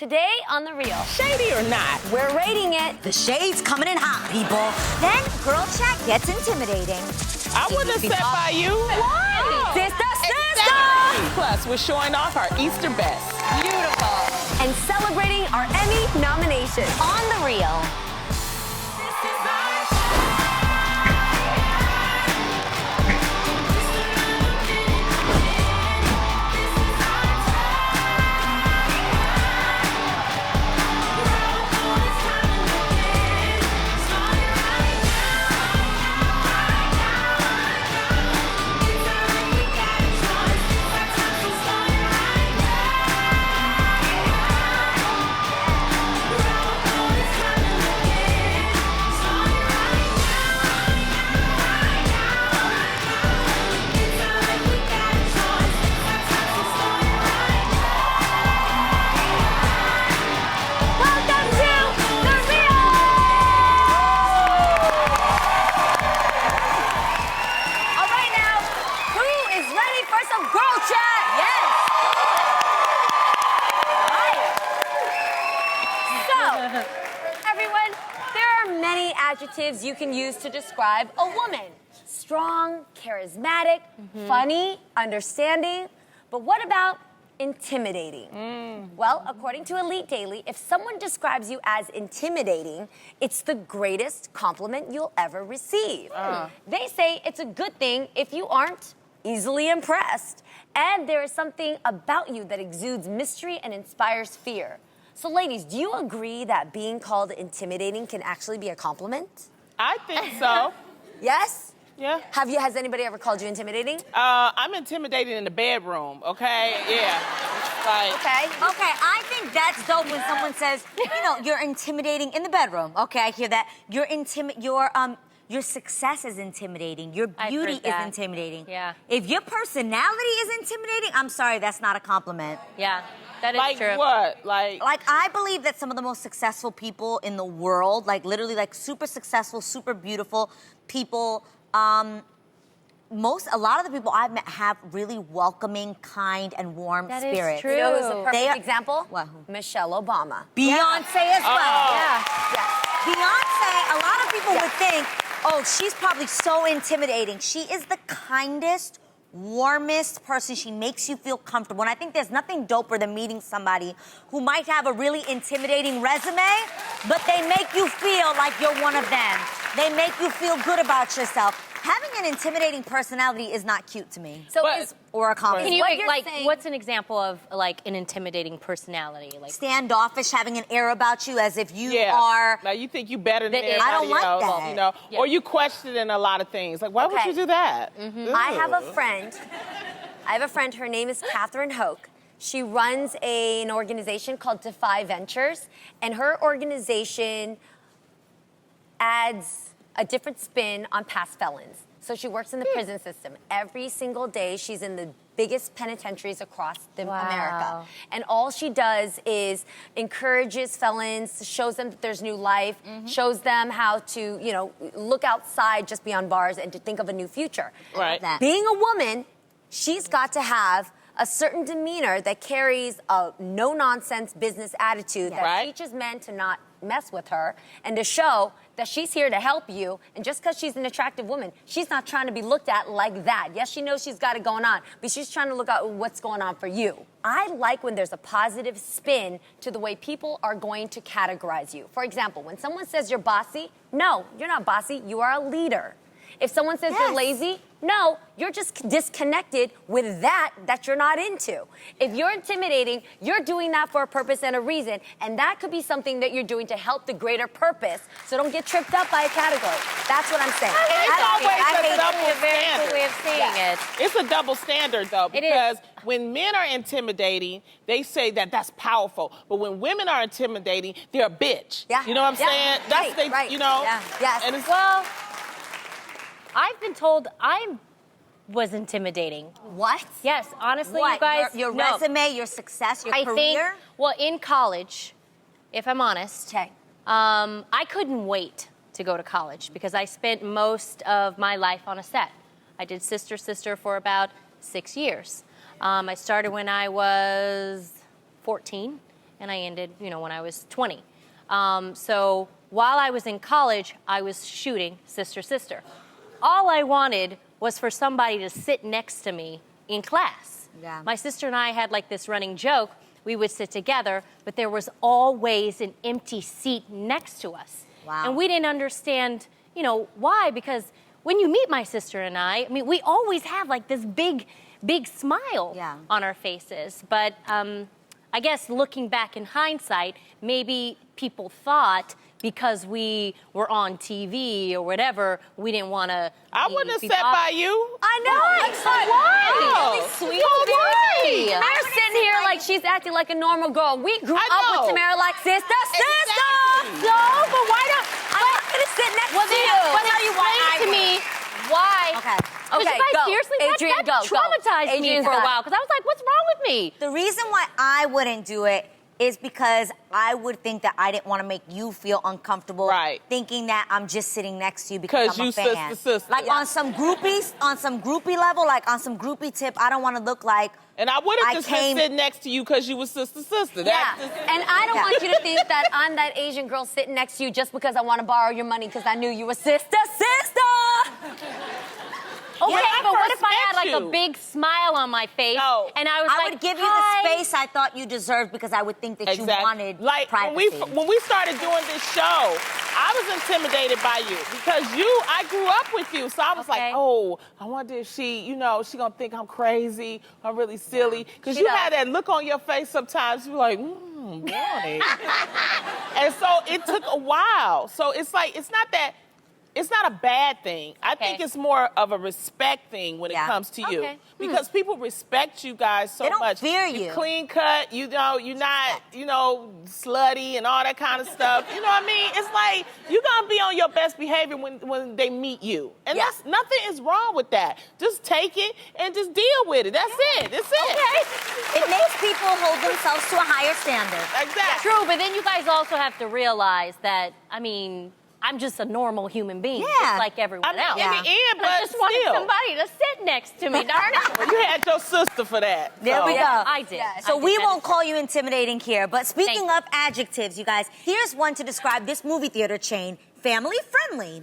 Today on The Real. Shady or not? We're rating it. The shade's coming in hot, people. Then girl chat gets intimidating. I wouldn't have sat by you. Why? Sister, Exactly. Plus, we're showing off our Easter best. Beautiful. And celebrating our Emmy nomination. On The Real. Adjectives you can use to describe a woman. Strong, charismatic, funny, understanding. But what about intimidating? Well, according to Elite Daily, if someone describes you as intimidating, it's the greatest compliment you'll ever receive. They say it's a good thing if you aren't easily impressed. And there is something about you that exudes mystery and inspires fear. So ladies, do you agree that being called intimidating can actually be a compliment? I think so. Yes? Yeah. Has anybody ever called you intimidating? I'm intimidating in the bedroom, okay? Yeah. Like, okay. Okay, I think that's dope when someone says, you're intimidating in the bedroom. Okay, I hear that. Your success is intimidating. Your beauty is intimidating. Yeah. If your personality is intimidating, I'm sorry, that's not a compliment. Yeah, that is like true. What? Like, I believe that some of the most successful people in the world, like literally like super successful, super beautiful people, a lot of the people I've met have really welcoming, kind, and warm spirits. That is true. You know who's a perfect example? What? Michelle Obama. Beyonce as well. Yeah. Beyonce, a lot of people would think, oh, she's probably so intimidating. She is the kindest, warmest person. She makes you feel comfortable. And I think there's nothing doper than meeting somebody who might have a really intimidating resume, but they make you feel like you're one of them. They make you feel good about yourself. Having an intimidating personality is not cute to me. So or a compliment. Can you, What you're like, saying- what's an example of, like, an intimidating personality? Like, Standoffish, having an air about you as if you yeah. are... Like, you think you better than I everybody don't like else, that. you know? Yeah. Or you questioning a lot of things. Like, why would you do that? I have a friend. Her name is Catherine Hoke. She runs an organization called Defy Ventures, and her organization adds a different spin on past felons. So she works in the prison system. Every single day, she's in the biggest penitentiaries across America. And all she does is encourages felons, shows them that there's new life, shows them how to, look outside just beyond bars and to think of a new future. Right. Being a woman, she's got to have a certain demeanor that carries a no-nonsense business attitude that teaches men to not mess with her and to show that she's here to help you. And just because she's an attractive woman, she's not trying to be looked at like that. Yes, she knows she's got it going on, but she's trying to look at what's going on for you. I like when there's a positive spin to the way people are going to categorize you. For example, when someone says you're bossy, no, you're not bossy, you are a leader. If someone says you're lazy, no, you're just disconnected with that you're not into. If you're intimidating, you're doing that for a purpose and a reason, and that could be something that you're doing to help the greater purpose, so don't get tripped up by a category. That's what I'm saying. It's always a double a very cool way of standard. saying it. It's a double standard, though, because when men are intimidating, they say that that's powerful. But when women are intimidating, they're a bitch. Yeah. You know what I'm saying? That's right. you know. Yeah. Yes. And it's, Well, I've been told I was intimidating. What? Yes, honestly, What? you guys. Your no. resume, your success, your I career? think, well, in college, if I'm honest, Okay. I couldn't wait to go to college because I spent most of my life on a set. I did Sister Sister for about 6 years. I started when I was 14, and I ended, when I was 20. So while I was in college, I was shooting Sister, Sister. All I wanted was for somebody to sit next to me in class. Yeah. My sister and I had like this running joke. We would sit together, but there was always an empty seat next to us. Wow. And we didn't understand, why, because when you meet my sister and I mean, we always have like this big smile on our faces. But I guess looking back in hindsight, maybe people thought because we were on TV or whatever, we didn't want to. I wouldn't have sat by you. I know. Why? Really sweet. Why? Tamara's sitting here like she's acting like a normal girl. We grew up with Tamara like sister. No, but why not? I'm not gonna sit next to you. But tell you why to me why. Okay. Because you guys, seriously, Adrian, that traumatized me Adrian's for a got it. while. Because I was like, what's wrong with me? The reason why I wouldn't do it is because I would think that I didn't want to make you feel uncomfortable. Right. Thinking that I'm just sitting next to you because I'm a you fan. sister. Like on some groupie level, like on some groupie tip, I don't want to look like. And I would have just been sitting next to you because you was sister. Yeah, and I don't want you to think that I'm that Asian girl sitting next to you just because I want to borrow your money because I knew you were sister. Okay, I but what first if I had met like you. a big smile on my face and I was I like, would give you "Hi." the space I thought you deserved because I would think that you wanted like privacy. when we started doing this show, I was intimidated by you because I grew up with you, so I was like, oh, I wonder if she gonna think I'm crazy, I'm really silly, because you had that look on your face sometimes. You were like, boy. And so it took a while. So it's like it's not a bad thing. I think it's more of a respect thing when it comes to you. Because people respect you guys so much. They don't fear you. You're clean cut, you're not, slutty and all that kind of stuff. You know what I mean? It's like you're gonna be on your best behavior when they meet you. And nothing is wrong with that. Just take it and just deal with it. That's it. That's it. Okay. It makes people hold themselves to a higher standard. Exactly. True, but then you guys also have to realize that, I'm just a normal human being, just like everyone else. In the end, but I just wanted still. somebody to sit next to me, darn it. Well, you had your sister for that. There we go. I did. So we won't call you intimidating here. But speaking of adjectives, you guys, here's one to describe this movie theater chain, family friendly.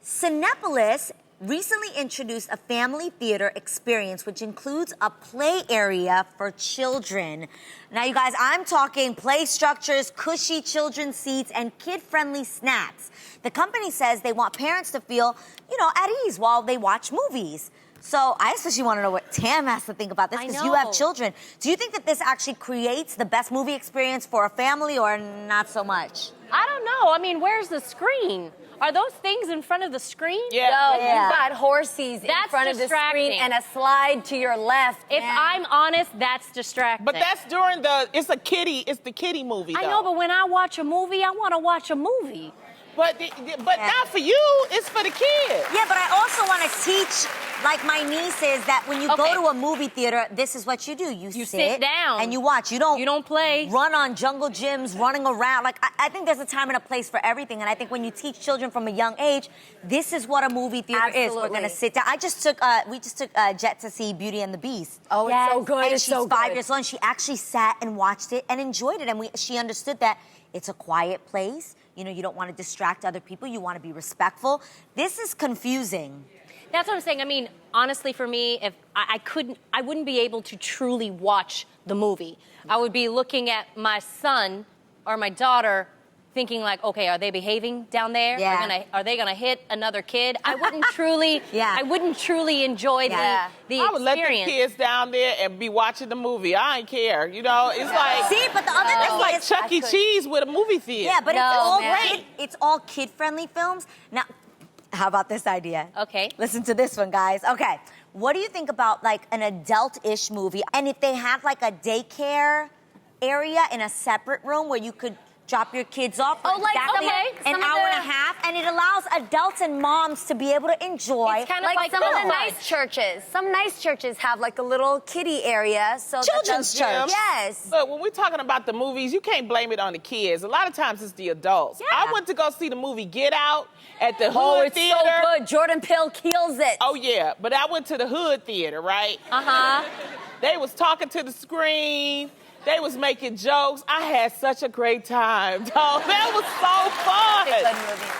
Cinepolis recently introduced a family theater experience which includes a play area for children. Now, you guys, I'm talking play structures, cushy children's seats, and kid-friendly snacks. The company says they want parents to feel, at ease while they watch movies. So I especially want to know what Tam has to think about this because you have children. Do you think that this actually creates the best movie experience for a family or not so much? I don't know. Where's the screen? Are those things in front of the screen? No, you've got horses in front of the screen and a slide to your left. If I'm honest, that's distracting. But that's during it's the kiddie movie, though. I know, but when I watch a movie, I want to watch a movie. But not for you, it's for the kids. Yeah, but I also want to teach, like my nieces, that when you go to a movie theater, this is what you do. You sit down. And you watch. You don't play. Run on jungle gyms, running around. Like, I think there's a time and a place for everything. And I think when you teach children from a young age, this is what a movie theater is. We're going to sit down. We just took Jet to see Beauty and the Beast. Oh, it's so good. And she's 5 years old, and she actually sat and watched it and enjoyed it. And she understood that it's a quiet place. You don't want to distract other people. You want to be respectful. This is confusing. That's what I'm saying. Honestly, for me, if I wouldn't be able to truly watch the movie. I would be looking at my son or my daughter thinking like, okay, are they behaving down there? Yeah. Are they gonna hit another kid? I wouldn't truly enjoy the experience. I would let the kids down there and be watching the movie. I ain't care. It's like See, but the other thing it's like is Chuck E. Cheese with a movie theater. Yeah, but it's all kid-friendly films. Now, how about this idea? Okay. Listen to this one, guys. Okay. What do you think about like an adult-ish movie? And if they have like a daycare area in a separate room where you could drop your kids off for an hour and a half, and it allows adults and moms to be able to enjoy. It's kind of like some of the nice churches. Some nice churches have like a little kiddie area. So Children's church. Yes. But when we're talking about the movies, you can't blame it on the kids. A lot of times it's the adults. Yeah. I went to go see the movie Get Out at the Oh, Hood it's Theater. so good. Jordan Peele kills it. Oh, yeah. But I went to the Hood Theater, right? Uh-huh. They was talking to the screen. They was making jokes. I had such a great time, dog. That was so fun.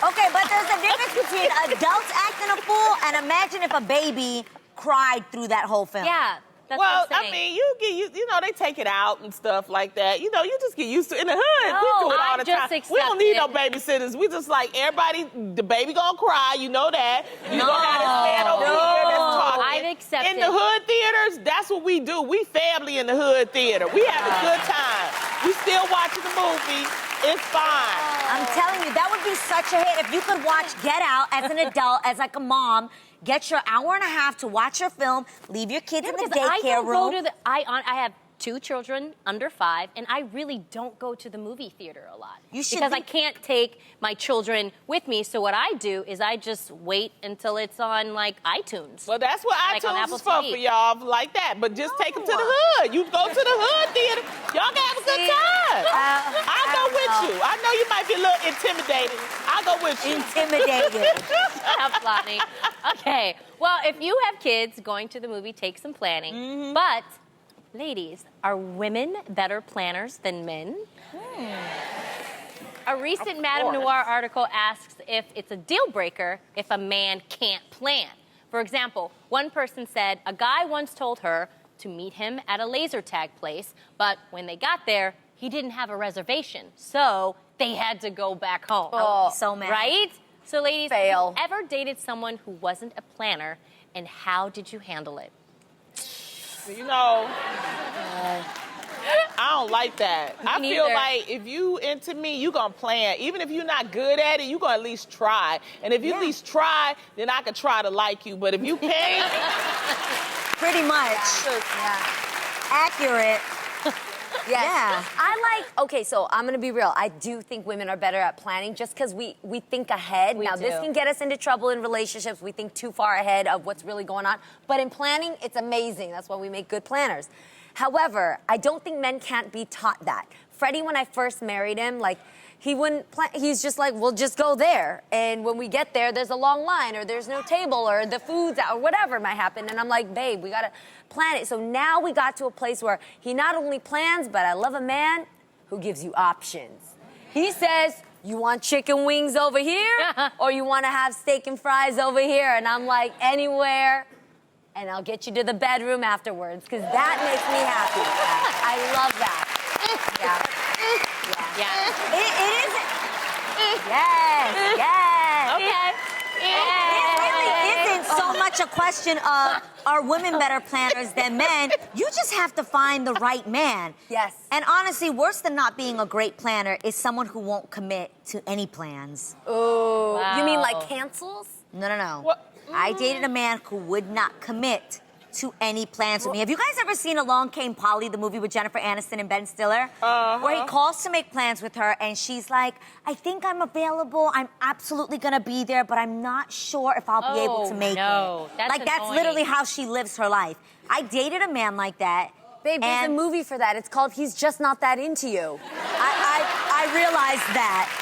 Okay, but there's a difference between adults acting a fool and imagine if a baby cried through that whole film. Yeah. That's Well, what I'm saying. I mean, you know, they take it out and stuff like that. You know, you just get used to it. In the hood, No, we do it all I the just time. We don't need no accept babysitters. We just like, everybody, the baby gonna cry, you know that. You gonna have this man over here that's talking. I've accepted. In the hood theaters, that's what we do. We family in the hood theater. We have a good time. We still watching the movie. It's fine. I'm telling you, that would be such a hit if you could watch Get Out as an adult, as like a mom. Get your hour and a half to watch your film, leave your kids in the daycare room. I have 2 children under 5, and I really don't go to the movie theater a lot. Because I can't take my children with me, so what I do is I just wait until it's on, like, iTunes. Well, that's what Like on iTunes Apple is for TV. y'all, like that. But just take them to the hood. You go to the hood theater. Y'all can have a good time. I'll go with you. I know you might be a little intimidated. I'll go with you. Intimidated. Shut up, Lonnie. Okay, well, if you have kids, going to the movie takes some planning. But, ladies, are women better planners than men? A recent Madame Noir article asks if it's a deal breaker if a man can't plan. For example, one person said a guy once told her to meet him at a laser tag place, but when they got there, he didn't have a reservation, so they had to go back home. Oh, so mad. Right? So, ladies, Fail. have you ever dated someone who wasn't a planner, and how did you handle it? You know, I don't like that. I feel neither. like if you into me, you gonna plan. Even if you're not good at it, you gonna at least try. And if you at least try, then I could try to like you. But if you can't, Pretty much. Accurate. Yes. Yeah. Okay, so I'm gonna be real. I do think women are better at planning just because we think ahead. Now, this do. can get us into trouble in relationships. We think too far ahead of what's really going on. But in planning, it's amazing. That's why we make good planners. However, I don't think men can't be taught that. Freddie, when I first married him, like, he wouldn't plan. He's just like, we'll just go there. And when we get there, there's a long line, or there's no table, or the food's out, or whatever might happen. And I'm like, babe, we gotta plan it. So now we got to a place where he not only plans, but I love a man who gives you options. He says, you want chicken wings over here, or you want to have steak and fries over here? And I'm like, anywhere, and I'll get you to the bedroom afterwards, because that makes me happy. I love that. Yeah. It is. Yes. Okay. It really isn't so much a question of are women better planners than men. You just have to find the right man. Yes. And honestly, worse than not being a great planner is someone who won't commit to any plans. Oh, Wow. you mean like cancels? No. What? I dated a man who would not commit to any plans with me. Have you guys ever seen Along Came Polly, the movie with Jennifer Aniston and Ben Stiller? Where he calls to make plans with her, and she's like, I think I'm available. I'm absolutely gonna be there, but I'm not sure if I'll be able to make no. it. That's Like, that's annoying. literally how she lives her life. I dated a man like that. Babe, there's a and movie for that. It's called He's Just Not That Into You. I realized that.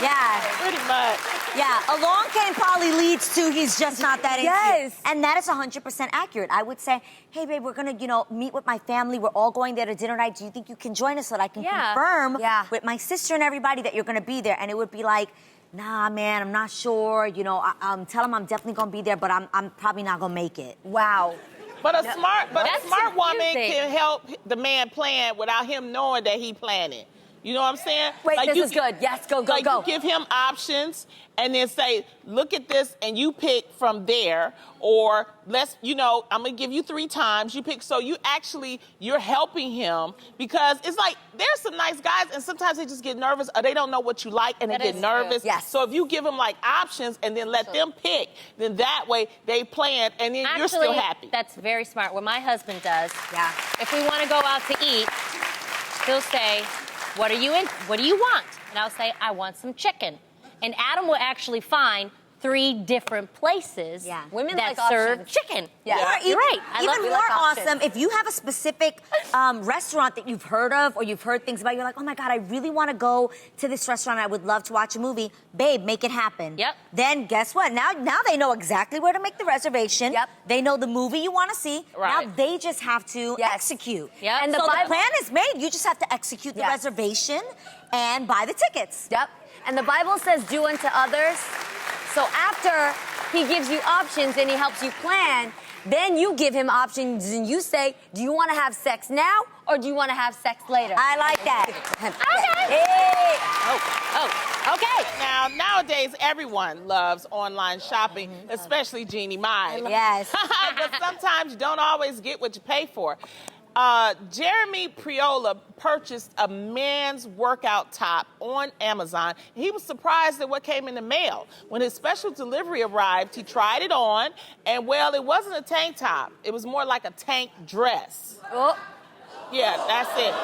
Yeah. pretty much. Yeah, Along Came Polly leads to He's Just Not That Into You. Yes. And that is 100% accurate. I would say, hey, babe, we're going to, meet with my family. We're all going there to dinner tonight. Do you think you can join us so that I can confirm with my sister and everybody that you're going to be there? And it would be like, nah, man, I'm not sure. Tell them I'm definitely going to be there, but I'm probably not going to make it. Wow. But a smart woman confusing. can help the man plan without him knowing that he planning. You know what I'm saying? Wait, like this is good. Yes, go. You give him options and then say, look at this and you pick from there. Or I'm going to give you 3 times. You pick. So you're helping him because it's like there's some nice guys and sometimes they just get nervous or they don't know what you like and they get nervous. Yes. So if you give them like options and then let them pick, then that way they plan and then you're still happy. That's very smart. What my husband does, if we want to go out to eat, he'll say, what do you want? And I'll say, I want some chicken. And Adam will actually find 3 different places Women that like serve options. chicken. Yeah. Or You're right. I love even like more options. awesome, if you have a specific restaurant that you've heard of or you've heard things about, you're like, oh my God, I really want to go to this restaurant. I would love to watch a movie. Babe, make it happen. Yep. Then guess what? Now they know exactly where to make the reservation. Yep. They know the movie you want to see. Right. Now they just have to execute. Yep. And And so the the Bible- plan is made. You just have to execute the reservation and buy the tickets. Yep. And the Bible says, do unto others. So after he gives you options and he helps you plan, then you give him options and you say, do you want to have sex now or do you want to have sex later? I like that. Hey. Okay. Now, nowadays, everyone loves online shopping, especially Jeannie Mai. Yes. But sometimes you don't always get what you pay for. Jeremy Priola purchased a man's workout top on Amazon. He was surprised at what came in the mail. When his special delivery arrived, he tried it on, and well, it wasn't a tank top. It was more like a tank dress. Oh. Yeah, that's it.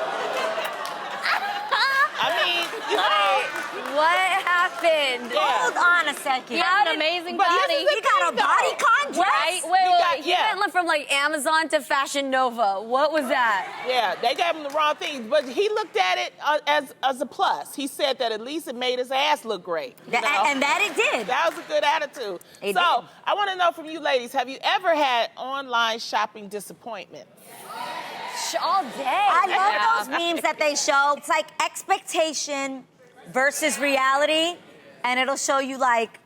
I mean, you know. What happened? Hold on a second. He has an amazing but this body. is the You got a thing, though. bodycon dress? Right? Wait. He yeah. went from like Amazon to Fashion Nova. What was that? Yeah, they gave him the wrong thing, but he looked at it as a plus. He said that at least it made his ass look great. you know? And that it did. That was a good attitude. It So did. I want to know from you ladies, have you ever had online shopping disappointment? All day. I love those memes that they show. It's like expectation versus reality, and it'll show you like,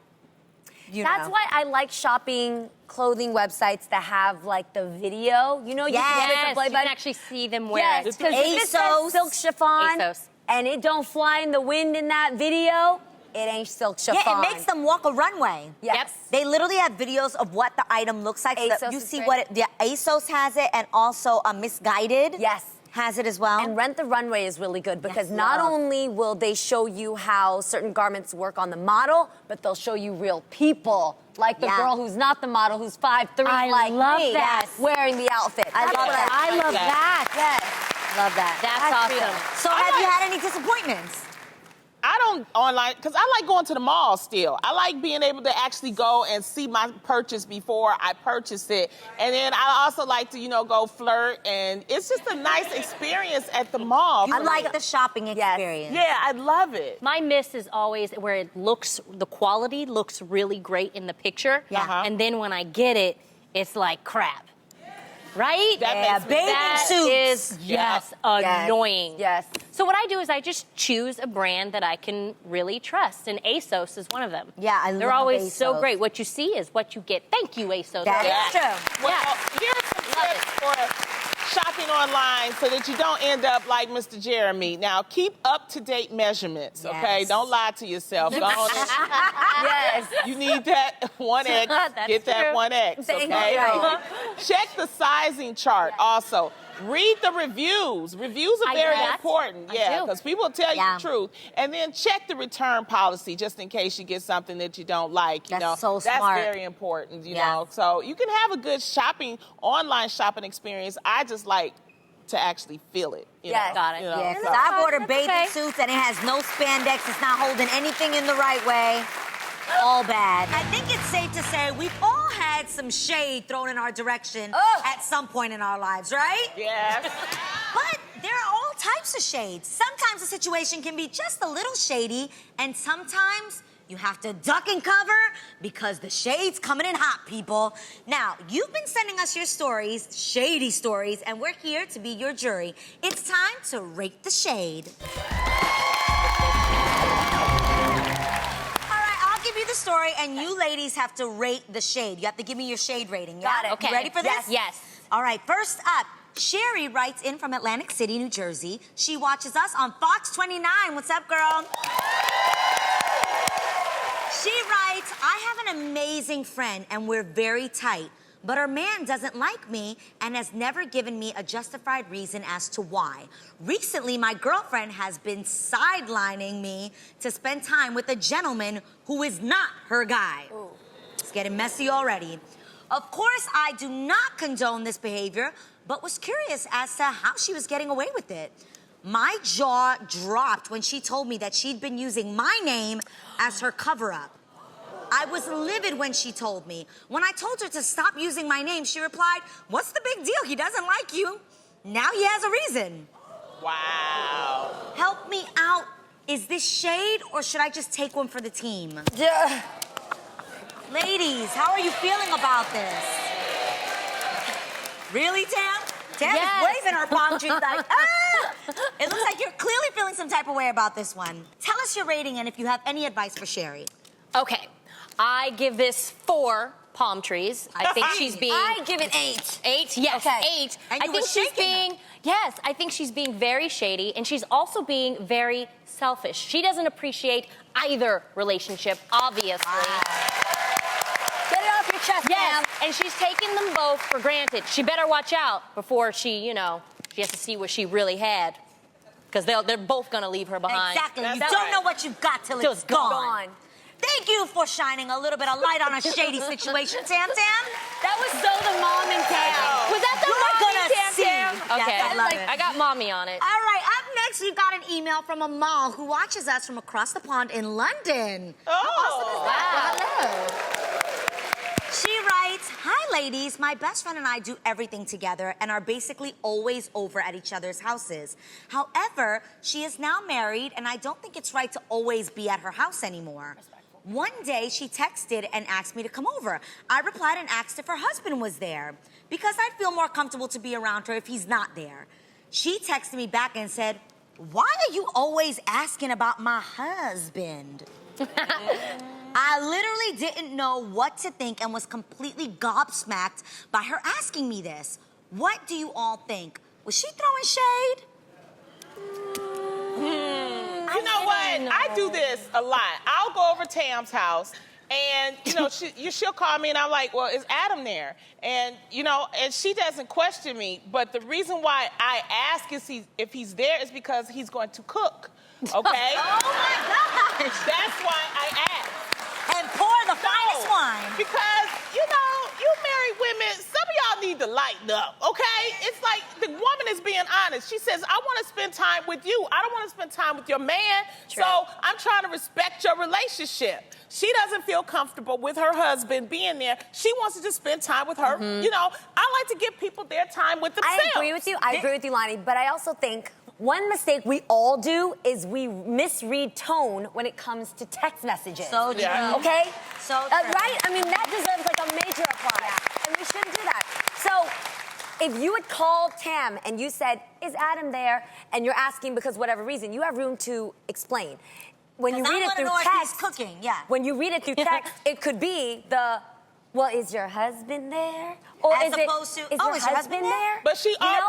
That's why I like shopping clothing websites that have like the video. You know, you can get it to Yes, play you by. can actually see them wear Yes, it. because if it says ASOS. silk chiffon ASOS. and it don't fly in the wind in that video, it ain't silk chiffon. Yeah, it makes them walk a runway. Yes. They literally have videos of what the item looks like. So that ASOS you is see great. what ASOS has it, and also Misguided. Yes. Has it as well. And Rent the Runway is really good because Yes, not love. only will they show you how certain garments work on the model, but they'll show you real people. Like the girl who's not the model, who's 5'3", I like love me, that. wearing the outfit. I That's love what that. I love that. Yes. Love that. That's real. awesome. So have you had any disappointments? I don't online, because I like going to the mall still. I like being able to actually go and see my purchase before I purchase it. And then I also like to, go flirt, and it's just a nice experience at the mall. I like the shopping experience. Yeah, I love it. My miss is always where the quality looks really great in the picture. Yeah. Uh-huh. And then when I get it, it's like crap. Right? That Yeah, makes me bathing That suits. is just annoying. Yes. So what I do is I just choose a brand that I can really trust, and ASOS is one of them. Yeah, I They're love always so ASOS. great. What you see is what you get. Thank you, ASOS. That is Yeah. true. Well, Yeah. here's some tips for shopping online so that you don't end up like Mr. Jeremy. Now, keep up-to-date measurements, okay? Yes. Don't lie to yourself. Go on and- Yes. you need that 1X. That's Get that true. 1X, Thank okay? you. Check the sizing chart also. Read the reviews. Reviews are I very do that. important, I yeah, do. because people will tell you Yeah. the truth. And then check the return policy just in case you get something that you don't like. That's so That's smart. very important, you Yeah. know. So you can have a good online shopping experience. I just like to actually feel it. You Yes. know, Got it. you know, Yeah, so- because I've ordered That's bathing okay. suits and it has no spandex. It's not holding anything in the right way. All bad. I think it's safe to say we've all had some shade thrown in our direction at some point in our lives, right? Yes. But there are all types of shades. Sometimes the situation can be just a little shady, and sometimes you have to duck and cover because the shade's coming in hot, people. Now, you've been sending us your stories, shady stories, and we're here to be your jury. It's time to rate the shade. All right, I'll give you the story, and you ladies have to rate the shade. You have to give me your shade rating. Yeah? Got it. Okay. You ready for this? Yes. All right, first up, Sherry writes in from Atlantic City, New Jersey. She watches us on Fox 29. What's up, girl? She writes, I have an amazing friend and we're very tight, but her man doesn't like me and has never given me a justified reason as to why. Recently, my girlfriend has been sidelining me to spend time with a gentleman who is not her guy. Ooh. It's getting messy already. Of course, I do not condone this behavior, but was curious as to how she was getting away with it. My jaw dropped when she told me that she'd been using my name as her cover-up. I was livid when she told me. When I told her to stop using my name, she replied, "What's the big deal? He doesn't like you." Now he has a reason. Wow. Help me out. Is this shade or should I just take one for the team? Yeah. Ladies, how are you feeling about this? Really, Tam? Tam is waving her palm trees like, ah! It looks like you're clearly feeling some type of way about this one. Tell us your rating and if you have any advice for Sherry. Okay, I give this 4 palm trees. I think she's being... I give it 8. 8? Yes, Okay. 8. And I you think were she's shaking being... Yes, I think she's being very shady, and she's also being very selfish. She doesn't appreciate either relationship, obviously. Get it off your chest, Yes, Tam. and she's taking them both for granted. She better watch out before she, she has to see what she really had. Because they're both going to leave her behind. Exactly. You That's don't right. know what you've got till it's gone. Thank you for shining a little bit of light on a shady situation, Tam Tam. That was so the mom and Tam. Was that the You're mommy gonna Tam see. Tam? Yes, Okay, I love it. I got mommy on it. All right, up next, we've got an email from a mall who watches us from across the pond in London. Oh. How awesome is that? Wow. Hello. She writes, "Hi, ladies. My best friend and I do everything together and are basically always over at each other's houses. However, she is now married, and I don't think it's right to always be at her house anymore. One day, she texted and asked me to come over. I replied and asked if her husband was there, because I'd feel more comfortable to be around her if he's not there. She texted me back and said, 'Why are you always asking about my husband?' I literally didn't know what to think and was completely gobsmacked by her asking me this. What do you all think? Was she throwing shade?" You know what? I do this a lot. I'll go over Tam's house, and she'll call me, and I'm like, "Well, is Adam there?" And and she doesn't question me. But the reason why I ask if he's there is because he's going to cook. Okay? Oh my gosh! That's why I ask. And pour the finest wine. Because you married women, some of y'all need to lighten up, okay? It's like the woman is being honest. She says, "I want to spend time with you. I don't want to spend time with your man." True. So I'm trying to respect your relationship. She doesn't feel comfortable with her husband being there. She wants to just spend time with her. I like to give people their time with themselves. I agree with you. I agree with you, Lonnie. But I also think one mistake we all do is we misread tone when it comes to text messages. So true. Yeah. Okay? So true. Right? I mean, that deserves like a major applause. And we shouldn't do that. So if you had called Tam and you said, "Is Adam there?" and you're asking because whatever reason, you have room to explain. When you read it through text, cooking, yeah. when you read it through text, it could be well, is your husband there? Or As is it, opposed to, is your husband there? But she You know?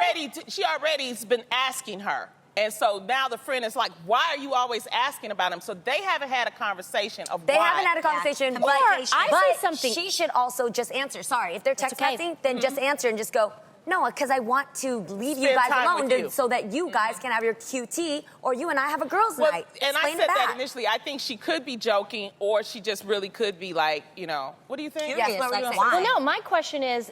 already's been asking her. And so now the friend is like, "Why are you always asking about him?" So they haven't had a conversation of They why. haven't had a conversation, but I say something. she should also just answer. Sorry, if they're text messaging, then just answer and just go, "No, because I want to leave you Spend guys time alone with you." so that you guys can have your QT or you and I have a girls' Well, night." and I Explain said to that initially. I think she could be joking, or she just really could be like, what do you think? Yes, what were you like, gonna say? why? Well, no, my question is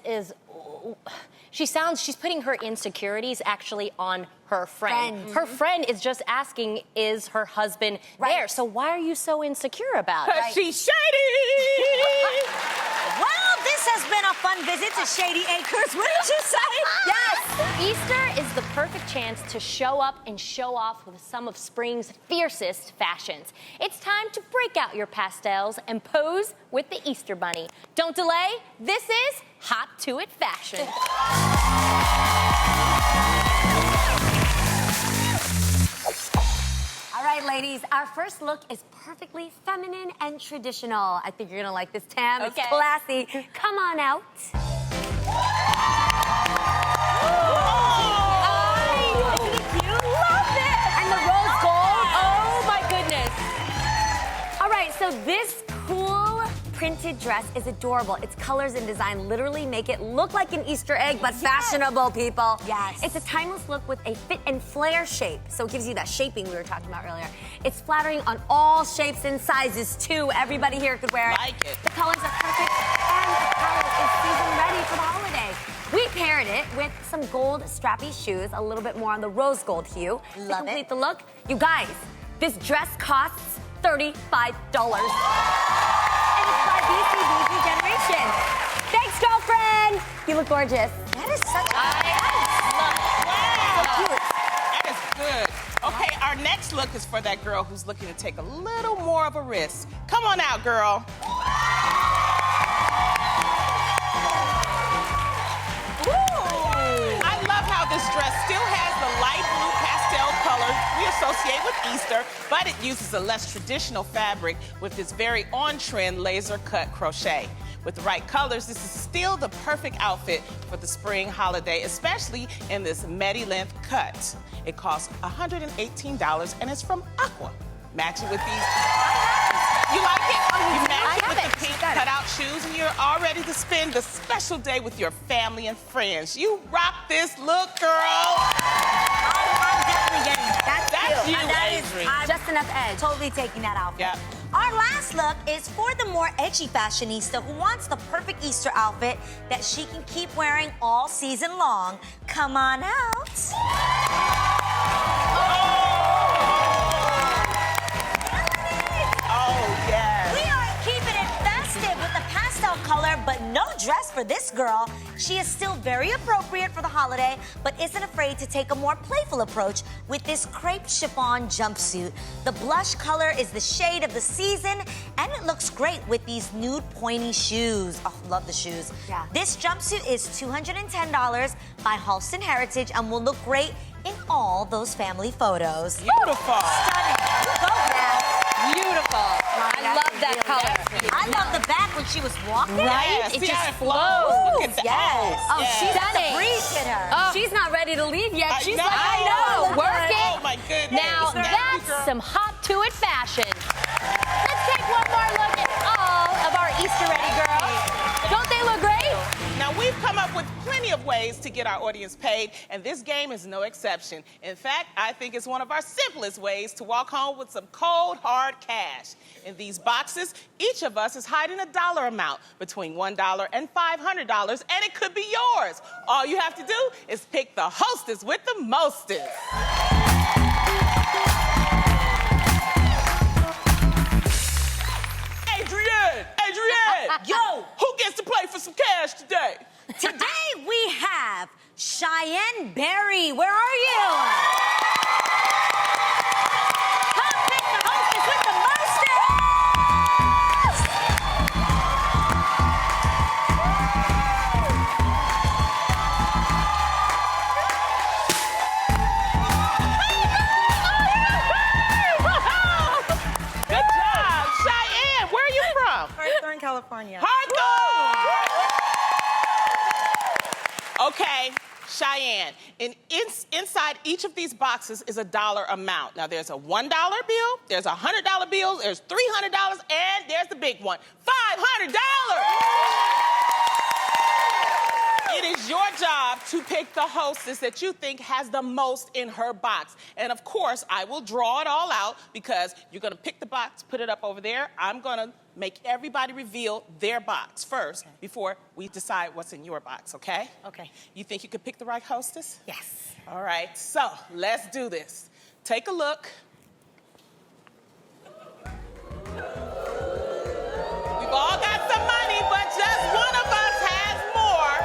she's putting her insecurities actually on her friend. Her friend is just asking, is her husband there? So why are you so insecure about it? Because she's shady. Well, this has been a fun visit to Shady Acres. What did you say? Yes! Easter is the perfect chance to show up and show off with some of spring's fiercest fashions. It's time to break out your pastels and pose with the Easter Bunny. Don't delay. This is Hop to It Fashion. All right, ladies, our first look is perfectly feminine and traditional. I think you're gonna like this, Tam. Okay. It's classy. Come on out. Isn't it cute? Love it! And the rose gold. Oh my goodness. All right, so this cool printed dress is adorable. Its colors and design literally make it look like an Easter egg, but fashionable, people. Yes. It's a timeless look with a fit and flare shape, so it gives you that shaping we were talking about earlier. It's flattering on all shapes and sizes, too. Everybody here could wear it. Like it. The colors are perfect, and the palette is season ready for the holiday. We paired it with some gold strappy shoes, a little bit more on the rose gold hue. To Love complete it. the look, you guys, this dress costs $35. And it's Boozy generation. Thanks, girlfriend. You look gorgeous. That is such a Wow. so cute. That is good. Okay, our next look is for that girl who's looking to take a little more of a risk. Come on out, girl. I love how this dress still has the light blue pastel colors we associate with Easter, but it uses a less traditional fabric with this very on-trend laser-cut crochet. With the right colors, this is still the perfect outfit for the spring holiday, especially in this midi length cut. It costs $118 and it's from Aqua. Match it with these. You like it? You match it with the pink cutout shoes and you're all ready to spend the special day with your family and friends. You rock this look, girl. I'm definitely getting it. That's you, that is, Adrian. I'm Just enough edge. totally taking that outfit. Yep. Our last look is for the more edgy fashionista who wants the perfect Easter outfit that she can keep wearing all season long. Come on out. Oh, yes. We are keeping it festive with a pastel color, but no dress for this girl. She is still very appropriate for the holiday, but isn't afraid to take a more playful approach with this crepe chiffon jumpsuit. The blush color is the shade of the season, and it looks great with these nude pointy shoes. Oh, love the shoes. Yeah. This jumpsuit is $210 by Halston Heritage and will look great in all those family photos. Beautiful. Stunning. Go, Beth. Beautiful. I love that color. I love the back when she was walking. Right? Yes, It see just how flows. Look at that. Yes. Oh, yes. she's Stunning. The breeze hit her. Oh. She's not ready to leave yet. I She's know. like, I know. Work it. Oh, my goodness. Now Nasty that's girl. some hot to it fashion. Let's take one more look at all of our Easter ready girls. Don't they look great? Now, we've come up with plenty of ways to get our audience paid, and this game is no exception. In fact, I think it's one of our simplest ways to walk home with some cold, hard cash. In these boxes, each of us is hiding a dollar amount between $1 and $500, and it could be yours. All you have to do is pick the hostess with the mostest. Adrienne! Yo! Who gets to play for some cash today? Today we have Cheyenne Berry. Where are you? Come pick the hostess with the mostest. Good job. Cheyenne, where are you from? Hawthorne, California. Hawthorne! Okay, Cheyenne, inside each of these boxes is a dollar amount. Now, there's a $1 bill, there's a $100 bill, there's $300, and there's the big one, $500! It is your job to pick the hostess that you think has the most in her box. And of course, I will draw it all out because you're gonna pick the box, put it up over there. I'm gonna make everybody reveal their box first before we decide what's in your box, okay? Okay. You think you could pick the right hostess? Yes. All right, so let's do this. Take a look. We've all got some money, but just one of us has more.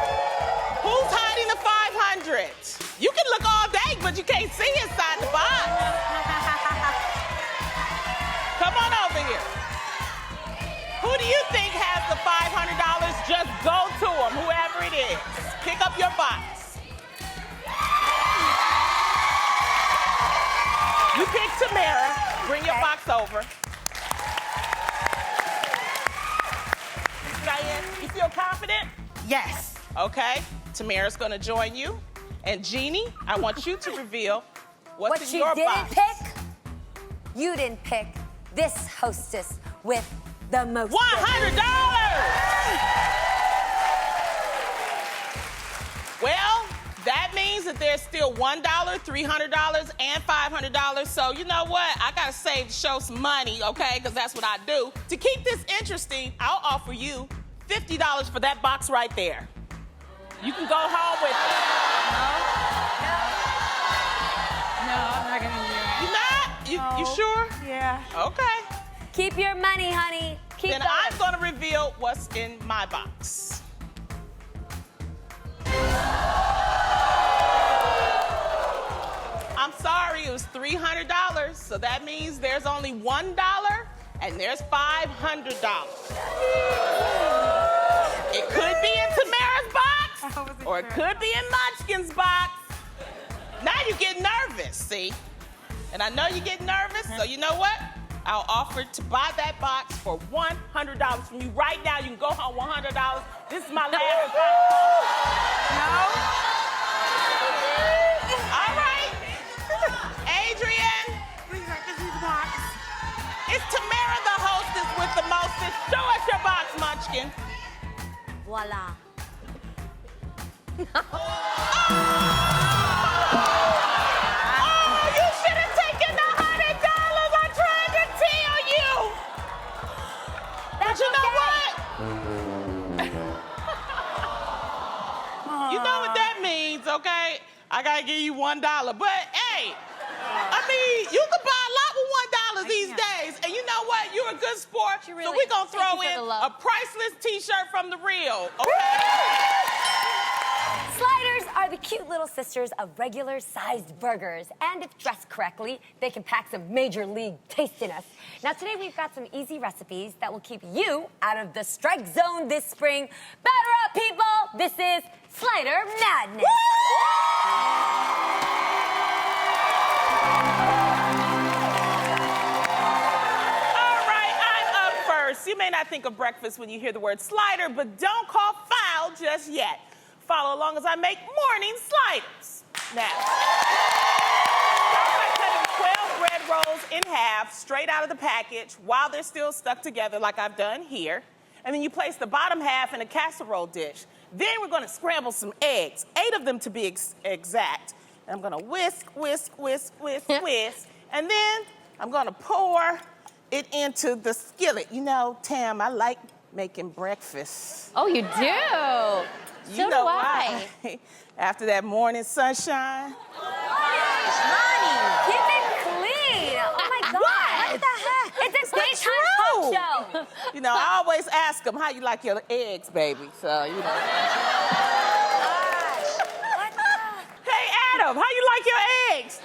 Who's hiding the 500? You can look all day, but you can't see inside the box. Come on over here. Who do you think has the $500? Just go to them, whoever it is. Pick up your box. You pick Tamara. Bring your box over. Cheyenne, you feel confident? Yes. Okay. Tamara's gonna join you. And Jeannie, I want you to reveal what's What in you your didn't box. pick, you didn't pick this hostess with the most. $100! Well, that means that there's still $1, $300, and $500. So you know what? I gotta save the show some money, okay? Because that's what I do. To keep this interesting, I'll offer you $50 for that box right there. You can go home with it. No, I'm not gonna do that. You not? You sure? Yeah. Okay. Keep your money, honey. then I'm going to reveal what's in my box. I'm sorry, it was $300, so that means there's only $1 and there's $500. It could be in Tamara's box, or it could be in Munchkin's box. Now you get nervous, see? And I know you get nervous, so you know what? I'll offer to buy that box for $100 from you right now. You can go home $100. This is my last box. No? All right. Adrian. Please, I can see the box. It's Tamara the hostess with the mostest. Show us your box, Munchkin. Voila. Oh, you should have taken the $100. I tried to tell you. But you know what? You know what that means, okay? I gotta give you $1. But hey, I mean, you can buy a lot with $1 these days. And you know what? You're a good sport. So we're gonna throw in a priceless t-shirt from The Real, okay? Sliders are the cute little sisters of regular-sized burgers. And if dressed correctly, they can pack some major league tastiness. Now, today we've got some easy recipes that will keep you out of the strike zone this spring. Batter up, people! This is Slider Madness. All right, I'm up first. You may not think of breakfast when you hear the word slider, but don't call foul just yet. Follow along as I make morning sliders. Now, start by cutting 12 bread rolls in half straight out of the package while they're still stuck together like I've done here. And then you place the bottom half in a casserole dish. Then we're gonna scramble some eggs, 8 of them to be exact. And I'm gonna whisk, whisk, whisk, whisk, whisk. And then I'm gonna pour it into the skillet. You know, Tam, I like making breakfast. Oh, you do? You know why? After that morning sunshine. Money. Keep it clean. Oh, my God. What the heck? It's a daytime talk show. You know, I always ask them, how you like your eggs, baby? So, you know. Hey, Adam, how you like your eggs?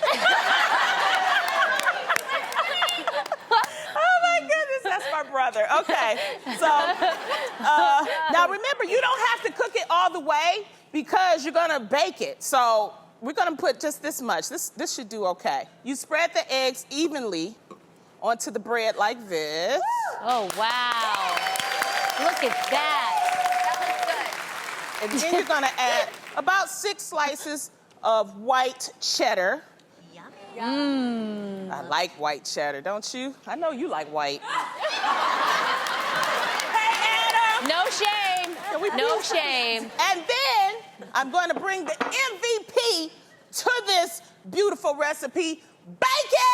Oh, my goodness, that's my brother. Okay, so now remember, you don't have to cook it all the way because you're gonna bake it. So we're gonna put just this much. This should do okay. You spread the eggs evenly onto the bread like this. Oh, wow. Look at that. And then you're gonna add about 6 slices of white cheddar. I like white cheddar, don't you? I know you like white. Hey, Adam! No shame. No shame. And then I'm going to bring the MVP to this beautiful recipe, bacon!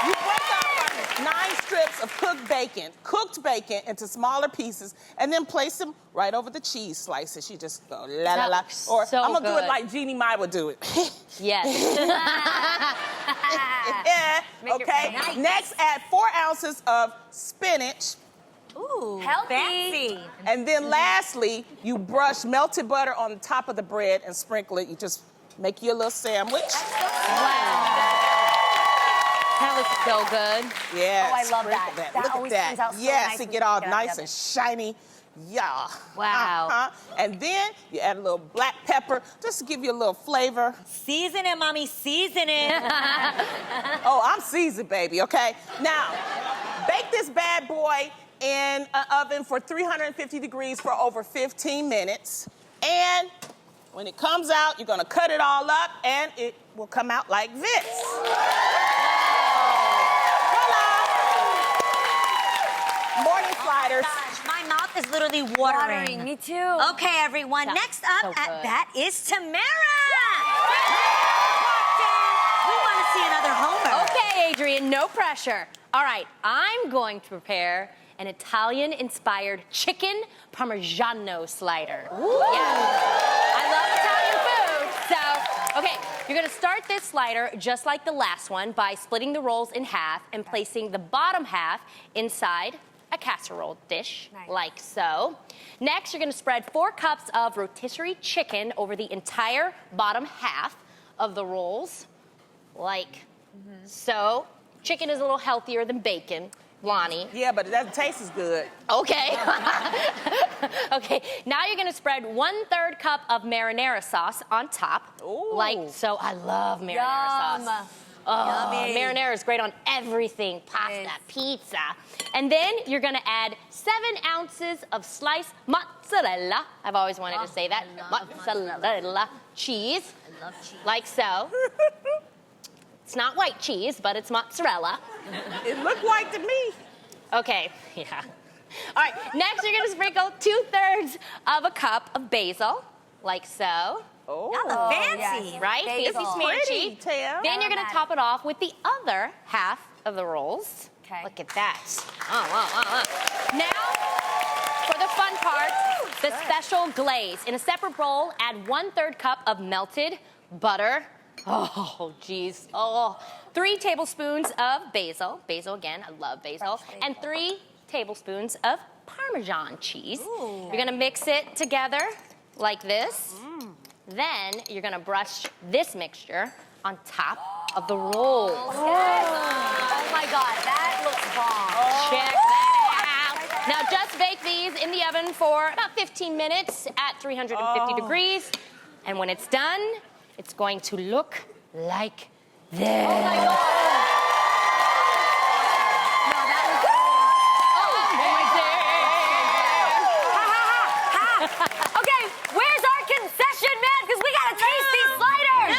You break up 9 strips of cooked bacon into smaller pieces, and then place them right over the cheese slices. You just go la la la. Or so I'm gonna do it good. like Jeannie Mai would do it. Yes. Yeah. Okay. Nice. Next, add 4 ounces of spinach. Ooh, Healthy. fancy. And then lastly, you brush melted butter on the top of the bread and sprinkle it. You just make you a little sandwich. Wow. That looks so good. Yeah. Oh, I love sprinkle that. That Look at always that. turns out so yes, nice it when get you all get it nice together. and shiny. Yeah. Wow. And then you add a little black pepper just to give you a little flavor. Season it, mommy, season it. Oh, I'm seasoned, baby, okay? Now, bake this bad boy in an oven for 350 degrees for over 15 minutes. And when it comes out, you're gonna cut it all up and it will come out like this. Voila! Morning sliders. Gosh, my mouth is literally watering. Me too. Okay, everyone. That's Next up so at good. bat is Tamara. We want to see another homer. Okay, Adrian, no pressure. All right, I'm going to prepare an Italian-inspired chicken Parmigiano slider. Ooh. Yeah. I love Italian food. So, okay, You're gonna start this slider just like the last one by splitting the rolls in half and placing the bottom half inside a casserole dish, like so. Next, you're gonna spread 4 cups of rotisserie chicken over the entire bottom half of the rolls, like so. Chicken is a little healthier than bacon, Lonnie. Yeah, but it doesn't taste as good. Okay. Okay, now you're gonna spread 1/3 cup of marinara sauce on top, like so. I love marinara sauce. Oh, marinara is great on everything, pasta, pizza. And then you're gonna add 7 ounces of sliced mozzarella. I've always wanted to say that. Mozzarella cheese. I love cheese. Like so. It's not white cheese, but it's mozzarella. It looked white to me. Okay, yeah. All right, next you're gonna sprinkle 2/3 of a cup of basil, like so. Oh, fancy. Yes. Right? Basil. Fancy Pretty, smanchy. Tam. Then you're gonna top it off with the other half of the rolls. Okay. Look at that. Now, for the fun part, the special glaze. In a separate bowl, add 1/3 cup of melted butter. Oh, geez. Oh, 3 tablespoons of basil. Basil again, I love basil. And 3 tablespoons of Parmesan cheese. You're gonna mix it together like this. Then you're gonna brush this mixture on top of the rolls. Oh my God, that looks bomb. Check that out. Now just bake these in the oven for about 15 minutes at 350 degrees. And when it's done, it's going to look like this. Oh my God. Okay, where's our concession, man? Because we gotta taste these sliders.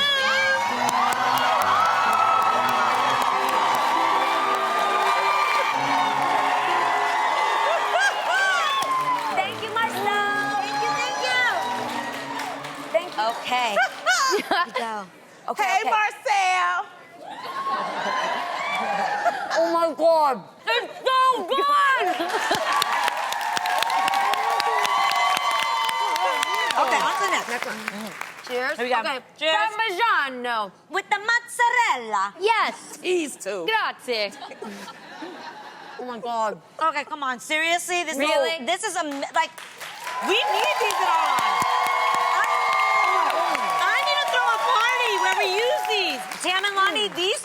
Thank you, Marcel. Thank you. Okay. Here we go. Okay, Hey, okay. Marcel. Oh my God, it's so good. Okay, on to the next one. Cheers. Here we go. Okay. Cheers. Parmigiano. With the mozzarella. Yes. These two. Grazie. Oh my God. Okay, come on. Seriously? Really? This is like, we need these in our lives. I need to throw a party where we use these. Tam and Lonnie, these